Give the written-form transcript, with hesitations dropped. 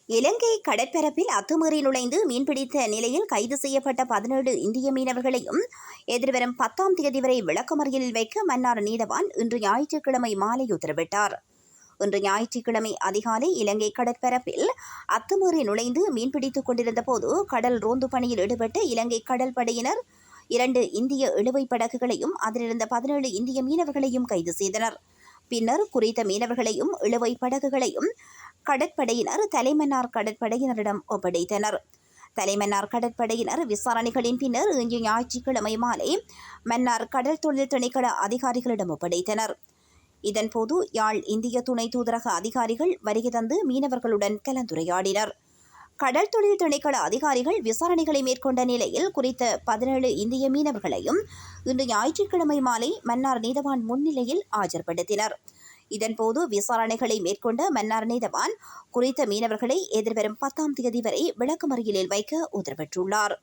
இலங்கை கடற்பரப்பில் அத்துமீறி நுழைந்து மீன்பிடித்த நிலையில் கைது செய்யப்பட்ட 17 இந்திய மீனவர்களையும் எதிர்வரும் 10ஆம் தேதி வரை விளக்கமறியலில் வைக்க மன்னார் நீதவான் இன்று ஞாயிற்றுக்கிழமை மாலை உத்தரவிட்டார். இன்று ஞாயிற்றுக்கிழமை அதிகாலை இலங்கை கடற்பரப்பில் அத்துமீறி நுழைந்து மீன்பிடித்துக் கொண்டிருந்த போது கடல் ரோந்து பணியில் ஈடுபட்ட இலங்கை கடல் படையினர் 2 இந்திய இழுவை படகுகளையும் அதிலிருந்த 17 இந்திய மீனவர்களையும் கைது செய்தனர். பின்னர் குறித்த மீனவர்களையும் இழுவை படகுகளையும் கடற்படையினர் தலைமன்னார் கடற்படையினரிடம் ஒப்படைத்தனர். தலைமன்னார் கடற்படையினர் விசாரணைகளின் பின்னர் இன்று ஞாயிற்றுக்கிழமை மாலை மன்னார் கடல் தொழில் திணைக்கள அதிகாரிகளிடம் ஒப்படைத்தனர். இதன்போது யாழ் இந்திய துணை தூதரக அதிகாரிகள் வருகை தந்து மீனவர்களுடன் கலந்துரையாடினர். கடல் தொழில் திணைக்கள அதிகாரிகள் விசாரணைகளை மேற்கொண்ட நிலையில் குறித்த 17 இந்திய மீனவர்களையும் இன்று ஞாயிற்றுக்கிழமை மாலை மன்னார் நீதவான் முன்னிலையில் ஆஜர்படுத்தினர். இதன்போது விசாரணைகளை மேற்கொண்ட மன்னார் நீதவான் குறித்த மீனவர்களை எதிர்வரும் 10ஆம் தேதி வரை விளக்கமறியலில் வைக்க உத்தரவிட்டுள்ளார்.